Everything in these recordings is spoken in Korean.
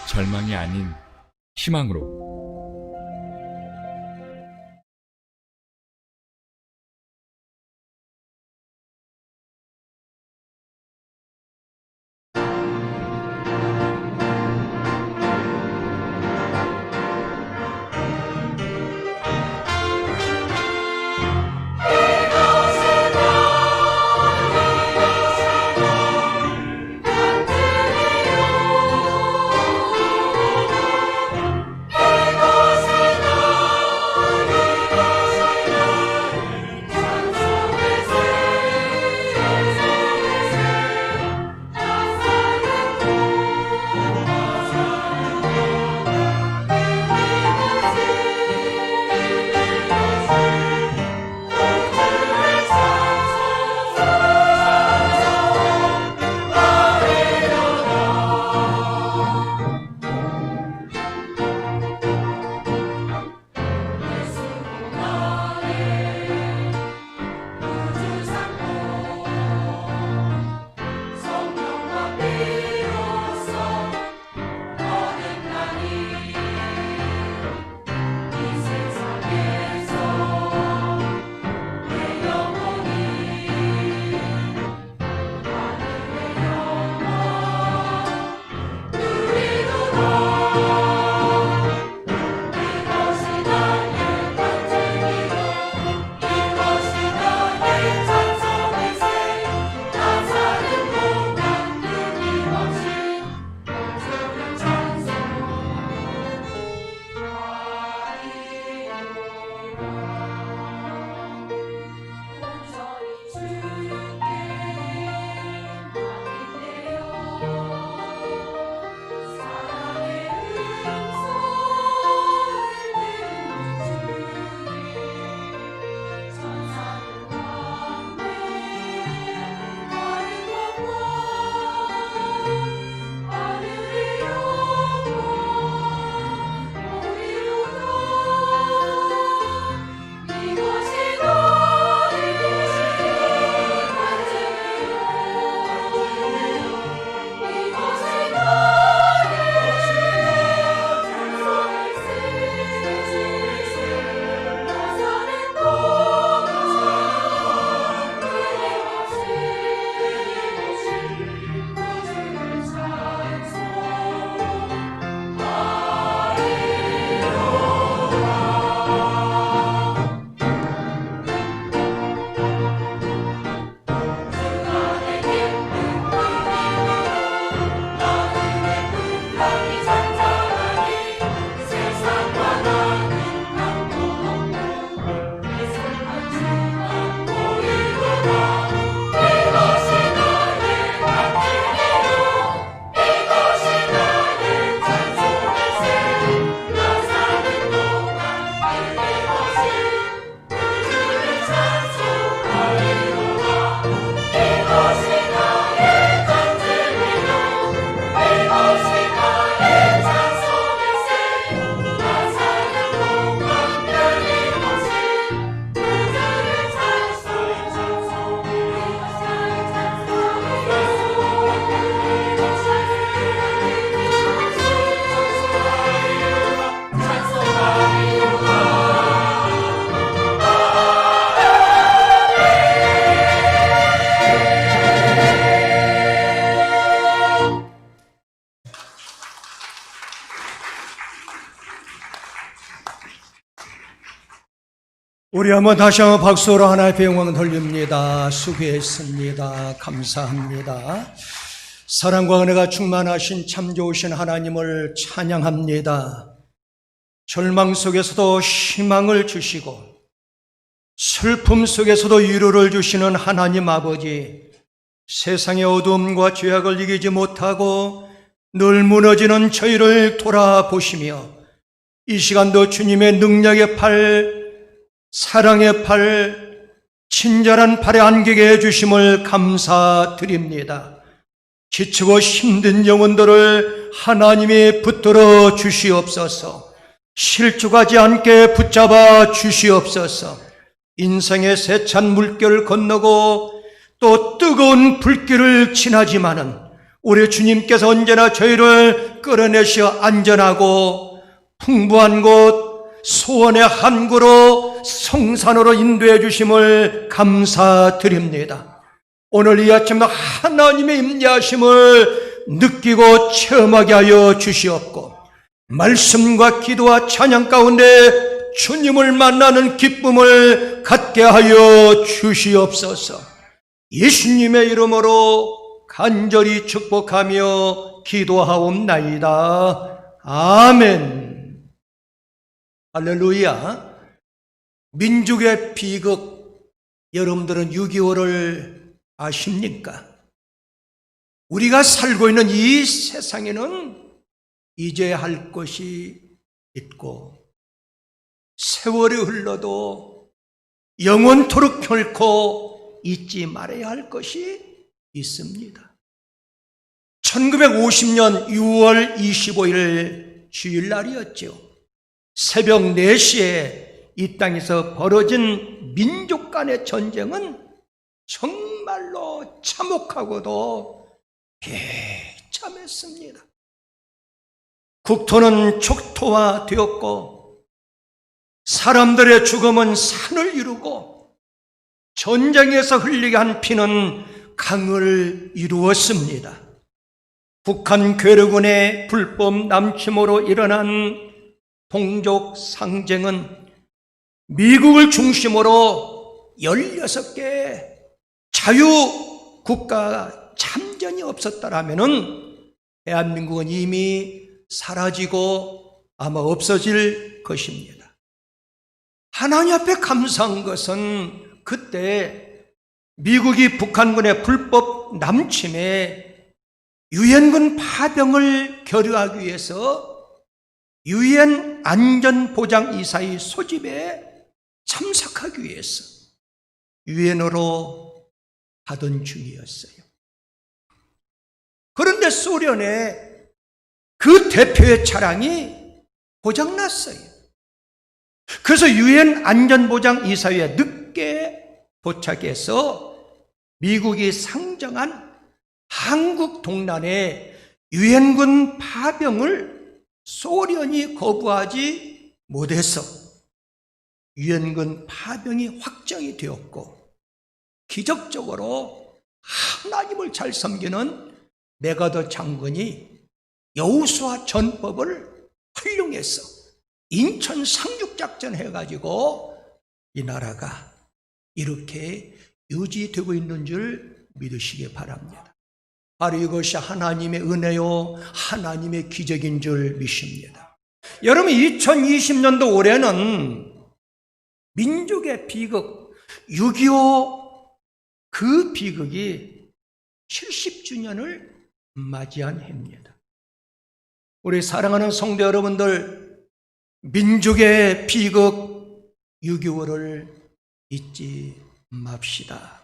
절망이 아닌 희망으로. 우리 한번 다시 한번 박수로 하나님의 영광 돌립니다. 수고했습니다. 감사합니다. 사랑과 은혜가 충만하신 참 좋으신 하나님을 찬양합니다. 절망 속에서도 희망을 주시고 슬픔 속에서도 위로를 주시는 하나님 아버지, 세상의 어두움과 죄악을 이기지 못하고 늘 무너지는 저희를 돌아보시며 이 시간도 주님의 능력의 팔, 사랑의 팔, 친절한 팔에 안기게 해주심을 감사드립니다. 지치고 힘든 영혼들을 하나님이 붙들어 주시옵소서. 실족하지 않게 붙잡아 주시옵소서. 인생의 세찬 물결을 건너고 또 뜨거운 불길을 지나지만은 우리 주님께서 언제나 저희를 끌어내셔 안전하고 풍부한 곳, 소원의 항구로 성산으로 인도해 주심을 감사드립니다. 오늘 이 아침도 하나님의 임재하심을 느끼고 체험하게 하여 주시옵고, 말씀과 기도와 찬양 가운데 주님을 만나는 기쁨을 갖게 하여 주시옵소서. 예수님의 이름으로 간절히 축복하며 기도하옵나이다. 아멘. 할렐루야. 민족의 비극, 여러분들은 6.25를 아십니까? 우리가 살고 있는 이 세상에는 잊어야 할 것이 있고, 세월이 흘러도 영원토록 결코 잊지 말아야 할 것이 있습니다. 1950년 6월 25일 주일날이었죠. 새벽 4시에 이 땅에서 벌어진 민족 간의 전쟁은 정말로 참혹하고도 비참했습니다. 국토는 촉토화되었고, 사람들의 죽음은 산을 이루고, 전쟁에서 흘리게 한 피는 강을 이루었습니다. 북한 괴뢰군의 불법 남침으로 일어난 동족 상쟁은 미국을 중심으로 16개 자유국가 참전이 없었다라면 대한민국은 이미 사라지고 아마 없어질 것입니다. 하나님 앞에 감사한 것은 그때 미국이 북한군의 불법 남침에 유엔군 파병을 결의하기 위해서 유엔 안전보장이사의 소집에 참석하기 위해서 유엔으로 가던 중이었어요. 그런데 소련의 그 대표의 차량이 고장났어요. 그래서 유엔 안전보장이사회에 늦게 도착해서 미국이 상정한 한국 동란의 유엔군 파병을 소련이 거부하지 못해서 유엔군 파병이 확정이 되었고, 기적적으로 하나님을 잘 섬기는 메가더 장군이 여호수아 전법을 활용해서 인천 상륙작전 해가지고 이 나라가 이렇게 유지되고 있는 줄 믿으시기 바랍니다. 바로 이것이 하나님의 은혜요, 하나님의 기적인 줄 믿습니다. 여러분, 2020년도 올해는 민족의 비극 6.25 그 비극이 70주년을 맞이한 해입니다. 우리 사랑하는 성도 여러분들, 민족의 비극 6.25를 잊지 맙시다.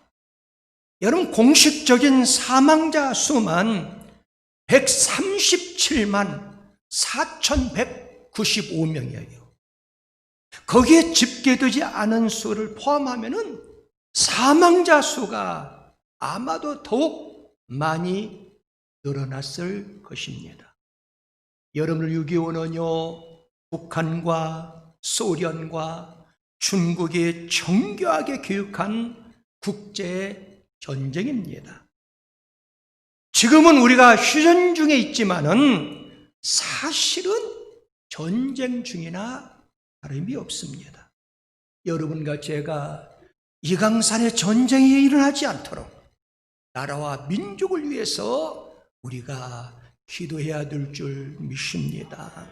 여러분, 공식적인 사망자 수만 137만 4,195명이에요. 거기에 집계되지 않은 수를 포함하면은 사망자 수가 아마도 더욱 많이 늘어났을 것입니다. 여러분들 6.25는요, 북한과 소련과 중국이 정교하게 교육한 국제 전쟁입니다. 지금은 우리가 휴전 중에 있지만은 사실은 전쟁 중이나 다름이 없습니다. 여러분과 제가 이강산에 전쟁이 일어나지 않도록 나라와 민족을 위해서 우리가 기도해야 될 줄 믿습니다.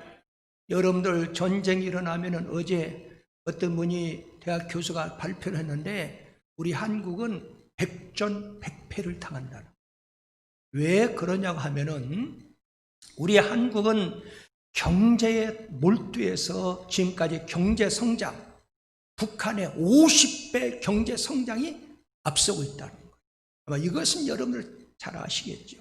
여러분들, 전쟁이 일어나면은 어제 어떤 분이 대학 교수가 발표를 했는데 우리 한국은 백전백패를 당한다는. 왜 그러냐고 하면은 우리 한국은 경제에 몰두해서 지금까지 경제 성장, 북한의 50배 경제 성장이 앞서고 있다는 거예요. 아마 이것은 여러분들 잘 아시겠죠.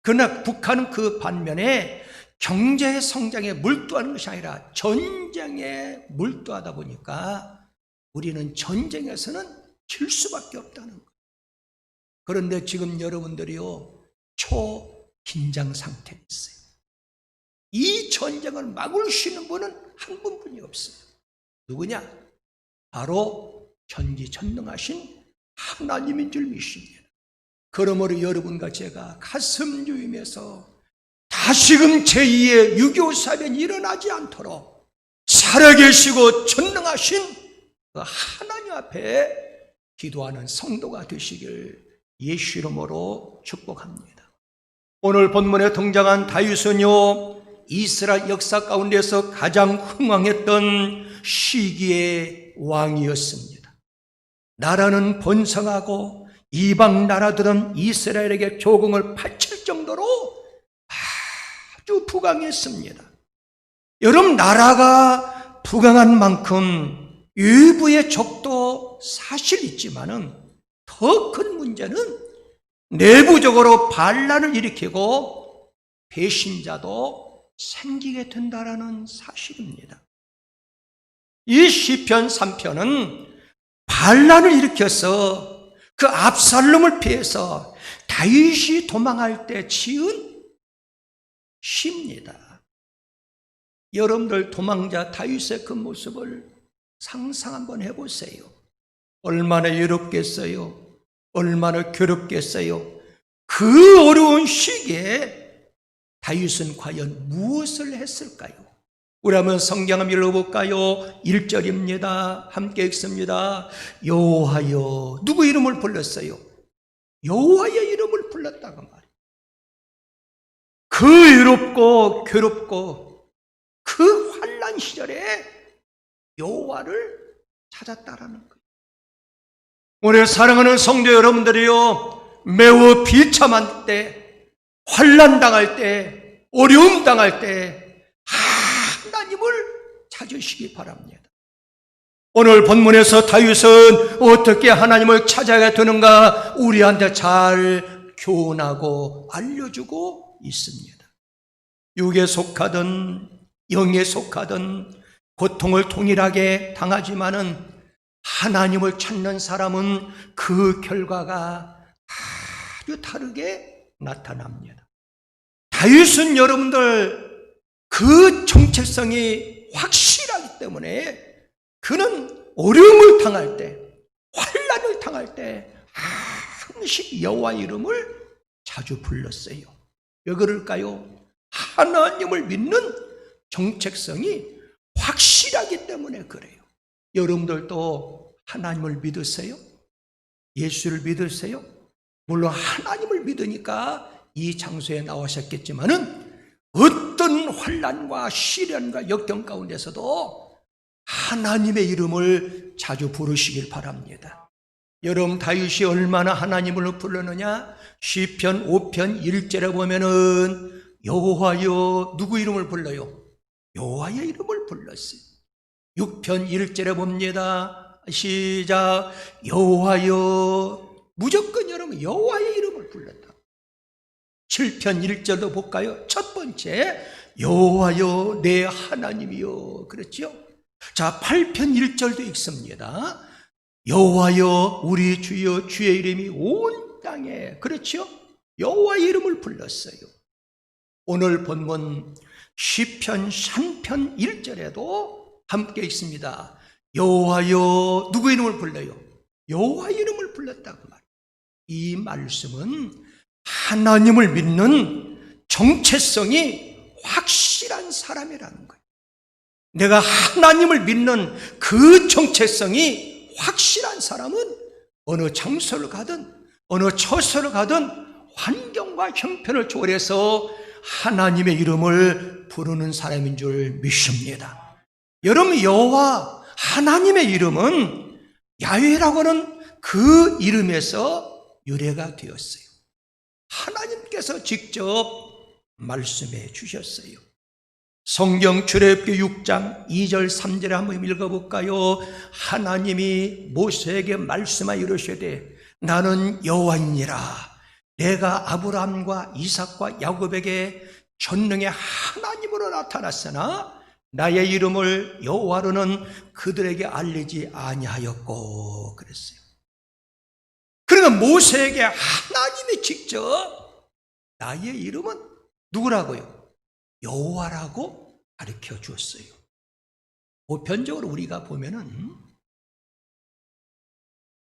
그러나 북한은 그 반면에 경제 성장에 몰두하는 것이 아니라 전쟁에 몰두하다 보니까 우리는 전쟁에서는 질 수밖에 없다는 거예요. 그런데 지금 여러분들이요, 긴장 상태에 있어요. 이 전쟁을 막을 수 있는 분은 한 분뿐이 없어요. 누구냐? 바로 전지전능하신 하나님인 줄 믿습니다. 그러므로 여러분과 제가 가슴 조이면서 다시금 제2의 6.25 사변이 일어나지 않도록 살아계시고 전능하신 그 하나님 앞에 기도하는 성도가 되시길 예수 이름으로 축복합니다. 오늘 본문에 등장한 다윗은요, 이스라엘 역사 가운데서 가장 흥왕했던 시기의 왕이었습니다. 나라는 번성하고 이방 나라들은 이스라엘에게 조공을 바칠 정도로 아주 부강했습니다. 여러분, 나라가 부강한 만큼 외부의 적도 사실 있지만은 더 큰 문제는 내부적으로 반란을 일으키고 배신자도 생기게 된다라는 사실입니다. 이 시편 3편은 반란을 일으켜서 그 압살롬을 피해서 다윗이 도망할 때 지은 시입니다. 여러분들 도망자 다윗의 그 모습을 상상 한번 해보세요. 얼마나 외롭겠어요? 얼마나 괴롭겠어요? 그 어려운 시기에 다윗은 과연 무엇을 했을까요? 우리 한번 성경 한번 읽어볼까요? 1절입니다. 함께 읽습니다. 여호와여, 누구 이름을 불렀어요? 여호와의 이름을 불렀다고 말이에요. 그 외롭고 괴롭고 그 환난 시절에 여호와를 찾았다라는 거예요. 오늘 사랑하는 성도 여러분들이요, 매우 비참한 때, 환난 당할 때, 어려움 당할 때 하나님을 찾으시기 바랍니다. 오늘 본문에서 다윗은 어떻게 하나님을 찾아야 되는가 우리한테 잘 교훈하고 알려주고 있습니다. 육에 속하든 영에 속하든 고통을 동일하게 당하지만은 하나님을 찾는 사람은 그 결과가 아주 다르게 나타납니다. 다윗은 여러분들 그 정체성이 확실하기 때문에 그는 어려움을 당할 때, 환난을 당할 때 항상 여호와 이름을 자주 불렀어요. 왜 그럴까요? 하나님을 믿는 정체성이 확실하기 때문에 그래요. 여러분들도 하나님을 믿으세요? 예수를 믿으세요? 물론 하나님을 믿으니까 이 장소에 나오셨겠지만은 어떤 환난과 시련과 역경 가운데서도 하나님의 이름을 자주 부르시길 바랍니다. 여러분, 다윗이 얼마나 하나님을 불렀느냐? 시편 5편 1절에 보면은 여호와여, 누구 이름을 불러요? 여호와의 이름을 불렀어요. 6편 1절에 봅니다. 시작. 여호와여, 무조건 여러분 여호와의 이름을 불렀다. 7편 1절도 볼까요? 첫 번째, 여호와여 내 하나님이여. 그렇죠? 자, 8편 1절도 읽습니다. 여호와여 우리 주여, 주의 이름이 온 땅에. 그렇죠? 여호와의 이름을 불렀어요. 오늘 본문 시편 3편 1절에도 함께 있습니다. 여호와여, 누구 이름을 불러요? 여호와의 이름을 불렀다고 말해요. 이 말씀은 하나님을 믿는 정체성이 확실한 사람이라는 거예요. 내가 하나님을 믿는 그 정체성이 확실한 사람은 어느 장소를 가든 어느 처소를 가든 환경과 형편을 초월해서 하나님의 이름을 부르는 사람인 줄 믿습니다. 여러분, 여호와 하나님의 이름은 야훼라고 하는 그 이름에서 유래가 되었어요. 하나님께서 직접 말씀해 주셨어요. 성경 출애굽기 6장 2절 3절에 한번 읽어볼까요? 하나님이 모세에게 말씀하여 이르시되 나는 여호와이니라. 내가 아브라함과 이삭과 야곱에게 전능의 하나님으로 나타났으나 나의 이름을 여호와로는 그들에게 알리지 아니하였고 그랬어요. 그러니까 모세에게 하나님이 직접 나의 이름은 누구라고요? 여호와라고 가르쳐 주었어요. 보편적으로 우리가 보면은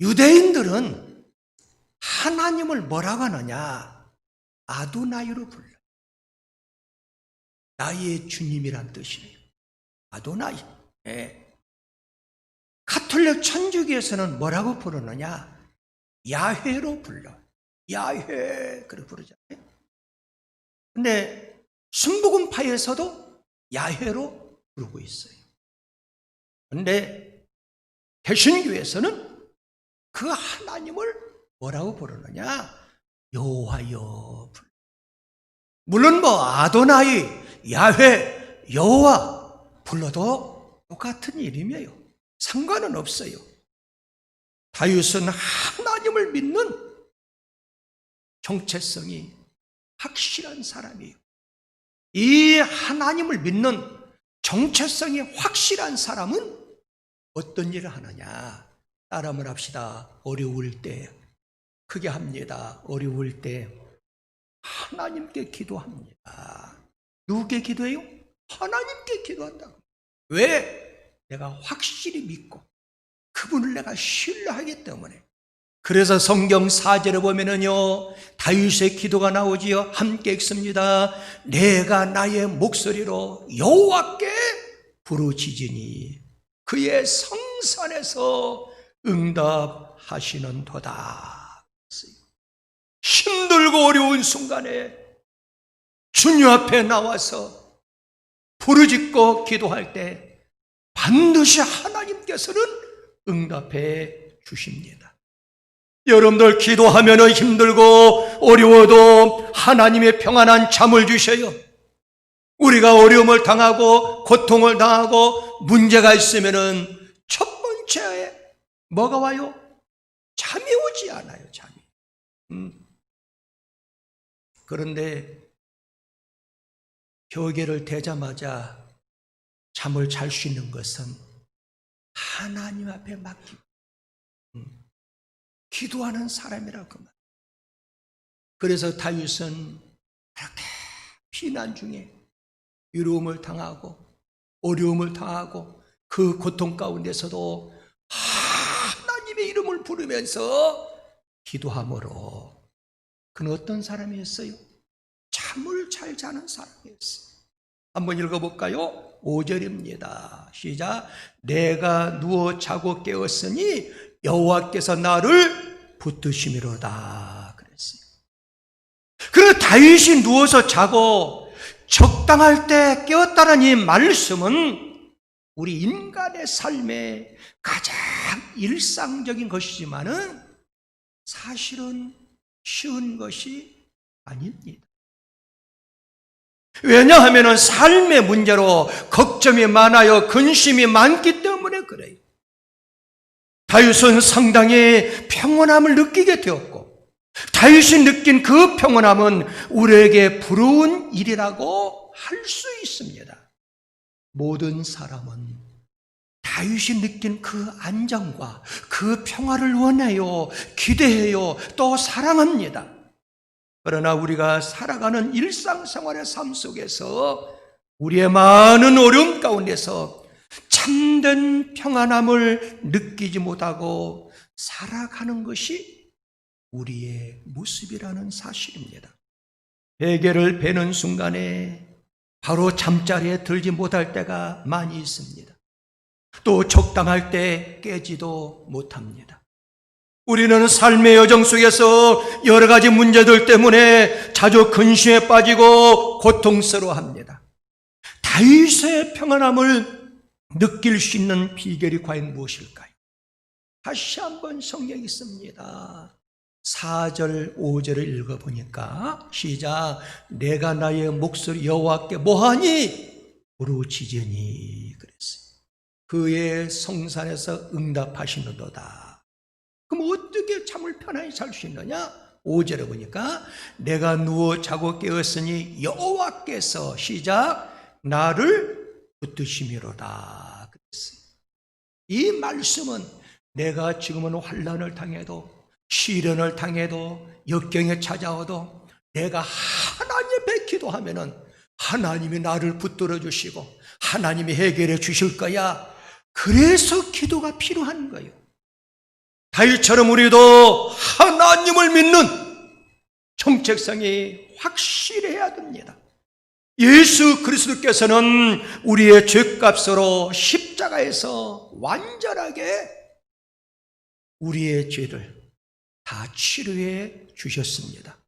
유대인들은 하나님을 뭐라고 하느냐? 아도나이로 불러요. 나의 주님이란 뜻이에요. 아도나이. 가톨릭 천주교에서는 뭐라고 부르느냐? 야훼로 불러. 야훼 그렇게 부르잖아요. 근데 순복음파에서도 야훼로 부르고 있어요. 근데 개신교에서는 그 하나님을 뭐라고 부르느냐? 여호와여 불러. 물론 뭐 아도나이, 야훼, 여호와 불러도 똑같은 이름이에요. 상관은 없어요. 다윗은 하나님을 믿는 정체성이 확실한 사람이에요. 이 하나님을 믿는 정체성이 확실한 사람은 어떤 일을 하느냐? 따라만 합시다. 어려울 때 크게 합니다. 어려울 때 하나님께 기도합니다. 누구께 기도해요? 하나님께 기도한다고. 왜? 내가 확실히 믿고 그분을 내가 신뢰하기 때문에. 그래서 성경 4절에 보면은요, 다윗의 기도가 나오지요. 함께 읽습니다. 내가 나의 목소리로 여호와께 부르짖으니 그의 성산에서 응답하시는도다. 힘들고 어려운 순간에 주님 앞에 나와서 부르짖고 기도할 때 반드시 하나님께서는 응답해 주십니다. 여러분들 기도하면 힘들고 어려워도 하나님의 평안한 잠을 주셔요. 우리가 어려움을 당하고 고통을 당하고 문제가 있으면 첫 번째에 뭐가 와요? 잠이 오지 않아요. 잠이. 그런데 벽에를 대자마자 잠을 잘 수 있는 것은 하나님 앞에 맡기고 기도하는 사람이라고 그 말. 그래서 다윗은 그렇게 피난 중에 위로움을 당하고 어려움을 당하고 그 고통 가운데서도 하나님의 이름을 부르면서 기도함으로 그는 어떤 사람이었어요? 잠을 잘 자는 사람이었어요. 한번 읽어볼까요? 5절입니다. 시작. 내가 누워 자고 깨었으니 여호와께서 나를 붙드심이로다 그랬어요. 그리고 다윗이 누워서 자고 적당할 때 깨었다는 이 말씀은 우리 인간의 삶에 가장 일상적인 것이지만은 사실은 쉬운 것이 아닙니다. 왜냐하면 삶의 문제로 걱정이 많아요. 근심이 많기 때문에 그래요. 다윗은 상당히 평온함을 느끼게 되었고 다윗이 느낀 그 평온함은 우리에게 부러운 일이라고 할 수 있습니다. 모든 사람은 다윗이 느낀 그 안정과 그 평화를 원해요. 기대해요. 또 사랑합니다. 그러나 우리가 살아가는 일상생활의 삶 속에서 우리의 많은 어려움 가운데서 참된 평안함을 느끼지 못하고 살아가는 것이 우리의 모습이라는 사실입니다. 베개를 베는 순간에 바로 잠자리에 들지 못할 때가 많이 있습니다. 또 적당할 때 깨지도 못합니다. 우리는 삶의 여정 속에서 여러 가지 문제들 때문에 자주 근심에 빠지고 고통스러워합니다. 다윗의 평안함을 느낄 수 있는 비결이 과연 무엇일까요? 다시 한번 성경 있습니다. 4절, 5절을 읽어보니까 시작. 내가 나의 목소리 여호와께 뭐하니? 부르짖으니 그랬어요. 그의 성산에서 응답하시는도다. 그럼 어떻게 잠을 편안히 잘 수 있느냐? 5절에 보니까 내가 누워 자고 깨었으니 여호와께서 시작 나를 붙드심이로다 그랬어요. 이 말씀은 내가 지금은 환난을 당해도 시련을 당해도 역경에 찾아와도 내가 하나님 앞에 기도하면은 하나님이 나를 붙들어 주시고 하나님이 해결해 주실 거야. 그래서 기도가 필요한 거예요. 다윗처럼 우리도 하나님을 믿는 정체성이 확실해야 됩니다. 예수 그리스도께서는 우리의 죄값으로 십자가에서 완전하게 우리의 죄를 다 치료해 주셨습니다.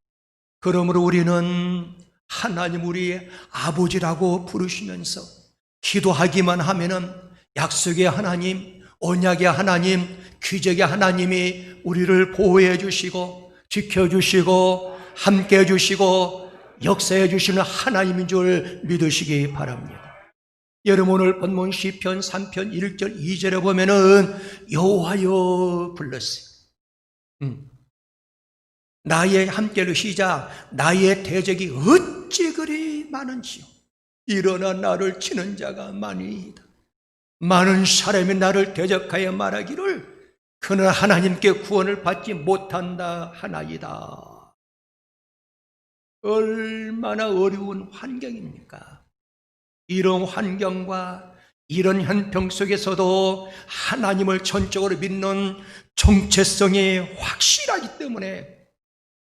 그러므로 우리는 하나님 우리의 아버지라고 부르시면서 기도하기만 하면은 약속의 하나님, 언약의 하나님, 기적의 하나님이 우리를 보호해 주시고 지켜주시고 함께해 주시고 역사해 주시는 하나님인 줄 믿으시기 바랍니다. 여러분 오늘 본문 시편 3편 1절 2절에 보면은 여호와여 불렀어요. 나의 함께로 시작. 나의 대적이 어찌 그리 많은지요. 일어나 나를 치는 자가 많으니이다. 많은 사람이 나를 대적하여 말하기를 그는 하나님께 구원을 받지 못한다 하나이다. 얼마나 어려운 환경입니까? 이런 환경과 이런 현평 속에서도 하나님을 전적으로 믿는 정체성이 확실하기 때문에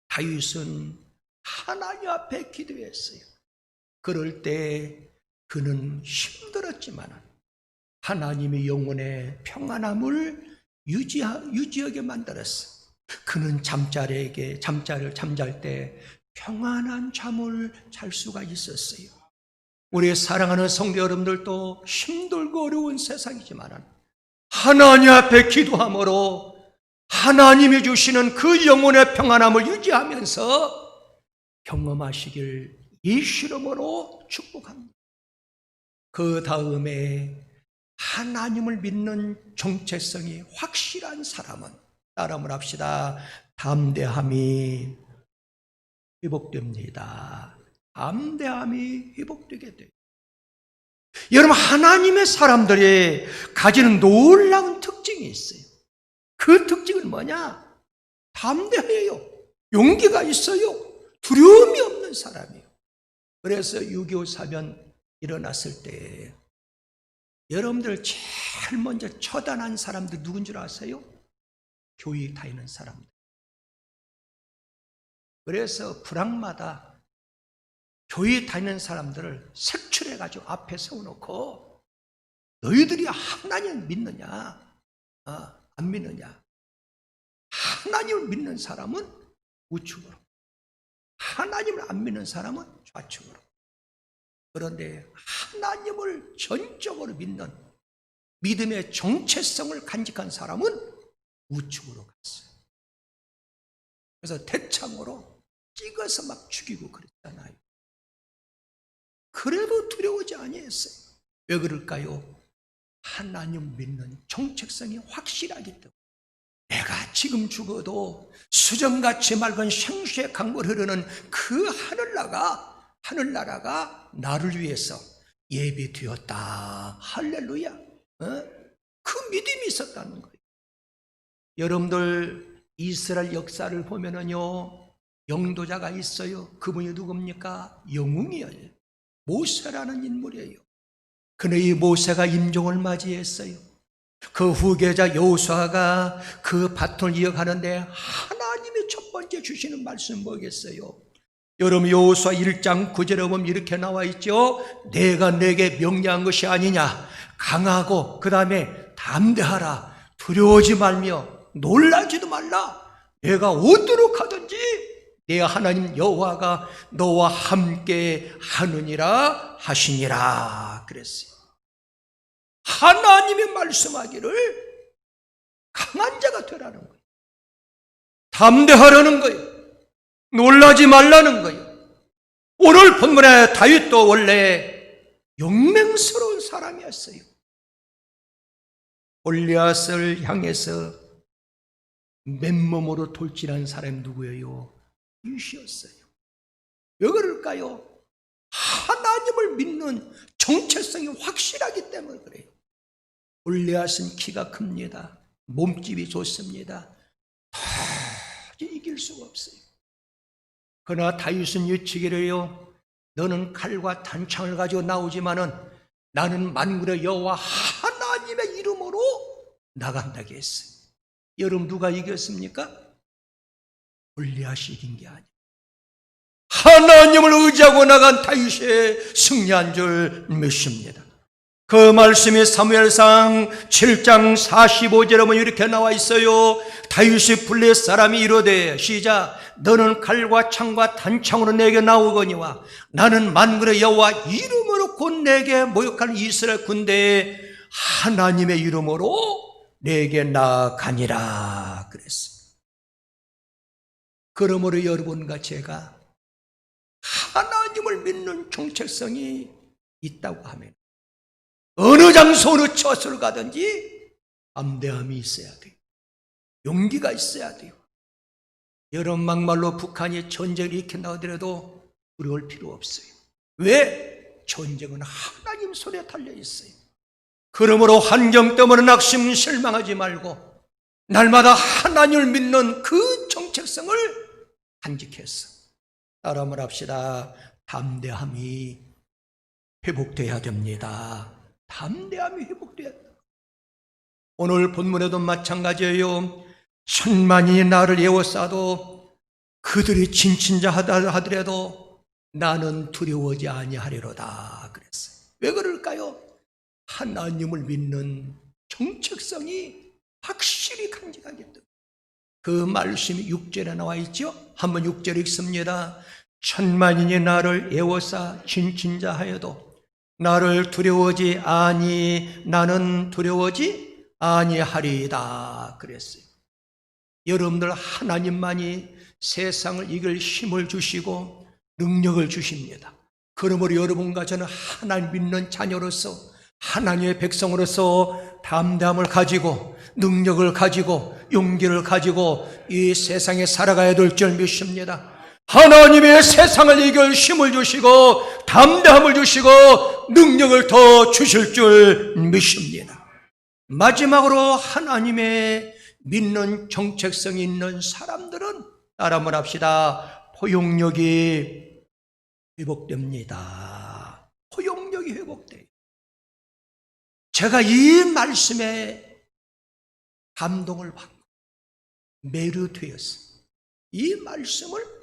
다윗은 하나님 앞에 기도했어요. 그럴 때 그는 힘들었지만 하나님의 영혼의 평안함을 유지하게 만들었어. 그는 잠잘 때 평안한 잠을 잘 수가 있었어요. 우리 사랑하는 성도 여러분들도 힘들고 어려운 세상이지만 하나님 앞에 기도함으로 하나님이 주시는 그 영혼의 평안함을 유지하면서 경험하시길 예수 이름으로 축복합니다. 그 다음에 하나님을 믿는 정체성이 확실한 사람은 따라만 합시다. 담대함이 회복됩니다. 담대함이 회복되게 돼요. 여러분 하나님의 사람들이 가지는 놀라운 특징이 있어요. 그 특징은 뭐냐? 담대해요. 용기가 있어요. 두려움이 없는 사람이에요. 그래서 6.25 사변 일어났을 때 여러분들 제일 먼저 처단한 사람들 누군 줄 아세요? 교회 다니는 사람들. 그래서 불황마다 교회 다니는 사람들을 색출해가지고 앞에 세워놓고 너희들이 하나님을 믿느냐? 안 믿느냐? 하나님을 믿는 사람은 우측으로, 하나님을 안 믿는 사람은 좌측으로. 그런데 하나님을 전적으로 믿는 믿음의 정체성을 간직한 사람은 우측으로 갔어요. 그래서 대창으로 찍어서 막 죽이고 그랬잖아요. 그래도 두려워하지 아니했어요. 왜 그럴까요? 하나님 믿는 정체성이 확실하기 때문에 내가 지금 죽어도 수정같이 맑은 생수의 강물 흐르는 그 하늘나라가 나를 위해서 예비되었다. 할렐루야. 그 믿음이 있었다는 거예요. 여러분들 이스라엘 역사를 보면은요, 영도자가 있어요. 그분이 누굽니까? 영웅이에요. 모세라는 인물이에요. 그런데 이 모세가 임종을 맞이했어요. 그 후계자 여호수아가 그 바톤을 이어가는데 하나님이 첫 번째 주시는 말씀은 뭐겠어요? 여러분 여호수아 1장 9절에 보면 이렇게 나와 있죠. 내가 내게 명령한 것이 아니냐. 강하고 그 다음에 담대하라. 두려워하지 말며 놀라지도 말라. 내가 어디로 가든지 내 하나님 여호와가 너와 함께 하느니라 하시니라 그랬어요. 하나님이 말씀하기를 강한 자가 되라는 거예요. 담대하라는 거예요. 놀라지 말라는 거예요. 오늘 본문에 다윗도 원래 용맹스러운 사람이었어요. 골리앗을 향해서 맨몸으로 돌진한 사람이 누구예요? 다윗이었어요. 왜 그럴까요? 하나님을 믿는 정체성이 확실하기 때문에 그래요. 골리앗은 키가 큽니다. 몸집이 좋습니다. 도저히 이길 수가 없어요. 그러나 다윗은 여치기를요, 너는 칼과 단창을 가지고 나오지만은 나는 만군의 여호와 하나님의 이름으로 나간다고 했어요. 여러분, 누가 이겼습니까? 골리앗이 이긴 게 아니에요. 하나님을 의지하고 나간 다윗이 승리한 줄 믿습니다. 그 말씀이 사무엘상 7장 45절에 보면 이렇게 나와 있어요. 다윗이 블레 사람이 이르되, 시작, 너는 칼과 창과 단창으로 내게 나오거니와 나는 만군의 여호와 이름으로 곧 내게 모욕하는 이스라엘 군대에 하나님의 이름으로 내게 나아가니라 그랬어요. 그러므로 여러분과 제가 하나님을 믿는 정체성이 있다고 하면 어느 장소 어느 처소를 가든지 담대함이 있어야 돼요. 용기가 있어야 돼요. 여러분, 막말로 북한이 전쟁을 일으킨다 하더라도 두려울 필요 없어요. 왜? 전쟁은 하나님 손에 달려 있어요. 그러므로 환경 때문에 낙심 실망하지 말고 날마다 하나님을 믿는 그 정체성을 간직해서 따라만 합시다. 담대함이 회복돼야 됩니다. 담대함이 회복돼야 됩니다. 오늘 본문에도 마찬가지예요. 천만이 나를 에워싸도 그들이 진친자 하더라도 나는 두려워하지 아니하리로다 그랬어요. 왜 그럴까요? 하나님을 믿는 정체성이 확실히 간직하기 때문에. 그 말씀이 6절에 나와 있죠. 한번 6절 읽습니다. 천만인이 나를 에워싸 진친자 하여도 나를 두려워하지 아니 나는 두려워하지 아니하리이다 그랬어요. 여러분들, 하나님만이 세상을 이길 힘을 주시고 능력을 주십니다. 그러므로 여러분과 저는 하나님 믿는 자녀로서, 하나님의 백성으로서 담대함을 가지고 능력을 가지고 용기를 가지고 이 세상에 살아가야 될 줄 믿습니다. 하나님의 세상을 이길 힘을 주시고 담대함을 주시고 능력을 더 주실 줄 믿습니다. 마지막으로 하나님의 믿는 정체성이 있는 사람들은 따라만 합시다. 포용력이 회복됩니다. 포용력이 회복돼요. 제가 이 말씀에 감동을 받고 매료되었어요. 이 말씀을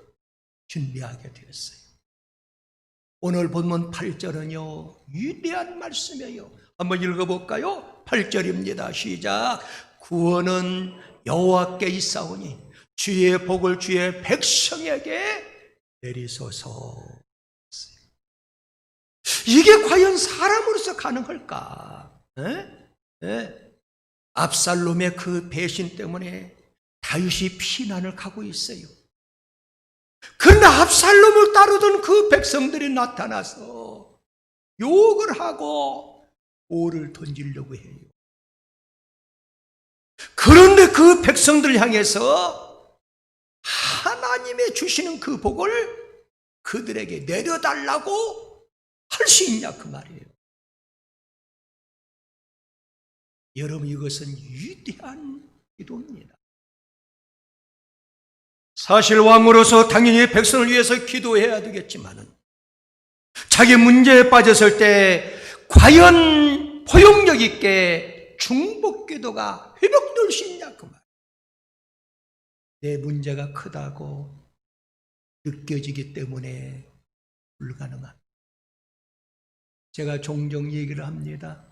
준비하게 되었어요. 오늘 본문 8절은요, 위대한 말씀이에요. 한번 읽어볼까요? 8절입니다. 시작. 구원은 여호와께 있사오니 주의 복을 주의 백성에게 내리소서. 이게 과연 사람으로서 가능할까? 압살롬의 그 배신 때문에 다윗이 피난을 가고 있어요. 그런데 압살롬을 따르던 그 백성들이 나타나서 욕을 하고 돌을 던지려고 해요. 그런데 그 백성들을 향해서 하나님의 주시는 그 복을 그들에게 내려달라고 할 수 있냐 그 말이에요. 여러분, 이것은 위대한 기도입니다. 사실 왕으로서 당연히 백성을 위해서 기도해야 되겠지만은 자기 문제에 빠졌을 때 과연 포용력 있게 중복기도가 회복될 수 있냐 그 말. 내 문제가 크다고 느껴지기 때문에 불가능합니다. 제가 종종 얘기를 합니다.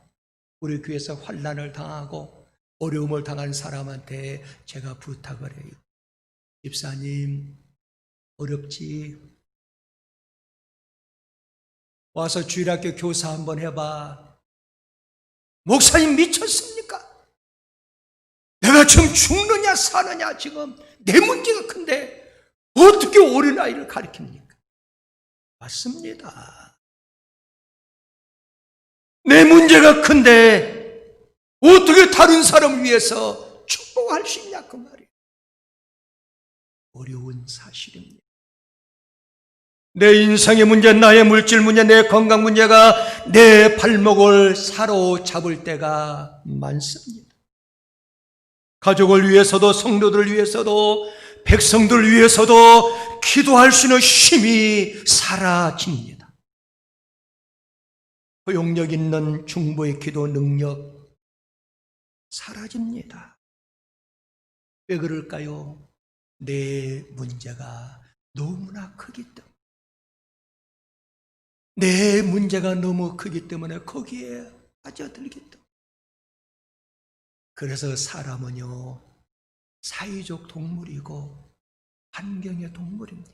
우리 교회에서 환난을 당하고 어려움을 당한 사람한테 제가 부탁을 해요. 집사님, 어렵지? 와서 주일학교 교사 한번 해봐. 목사님 미쳤습니까? 내가 지금 죽느냐 사느냐, 지금 내 문제가 큰데 어떻게 어린아이를 가르칩니까? 맞습니다. 내 문제가 큰데 어떻게 다른 사람을 위해서 축복할 수 있냐 그 말이에요. 어려운 사실입니다. 내 인생의 문제, 나의 물질 문제, 내 건강 문제가 내 발목을 사로잡을 때가 많습니다. 가족을 위해서도 성도들을 위해서도 백성들 위해서도 기도할 수 있는 힘이 사라집니다. 포용력 있는 중보의 기도 능력 사라집니다. 왜 그럴까요? 내 문제가 너무나 크기 때문에. 내 문제가 너무 크기 때문에 거기에 빠져들기 때문에. 그래서 사람은요, 사회적 동물이고 환경의 동물입니다.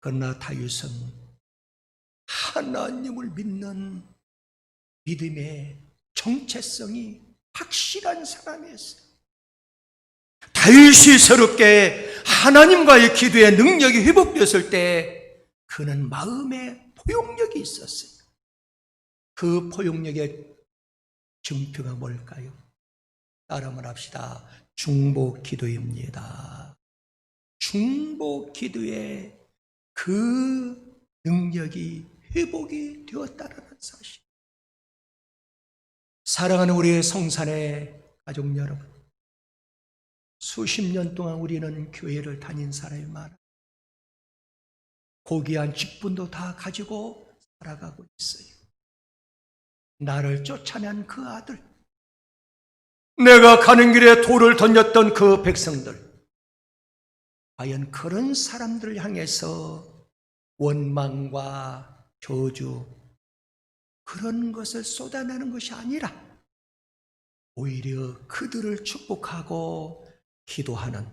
그러나 다윗은 하나님을 믿는 믿음의 정체성이 확실한 사람이었어요. 다윗이 새롭게 하나님과의 기도의 능력이 회복되었을 때 그는 마음에 포용력이 있었어요. 그 포용력의 증표가 뭘까요? 따라만 합시다. 중보 기도입니다. 중보 기도의 그 능력이 회복이 되었다는 사실. 사랑하는 우리의 성산의 가족 여러분, 수십 년 동안 우리는 교회를 다닌 사람이 많아. 고귀한 직분도 다 가지고 살아가고 있어요. 나를 쫓아낸 그 아들, 내가 가는 길에 돌을 던졌던 그 백성들, 과연 그런 사람들을 향해서 원망과 저주, 그런 것을 쏟아내는 것이 아니라 오히려 그들을 축복하고 기도하는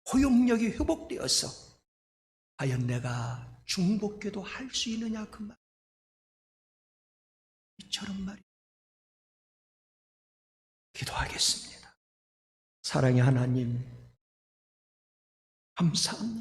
포용력이 회복되어서 과연 내가 중보기도 할 수 있느냐 그 말. 이처럼 말이에요. 기도하겠습니다. 사랑의 하나님, 감사합니다.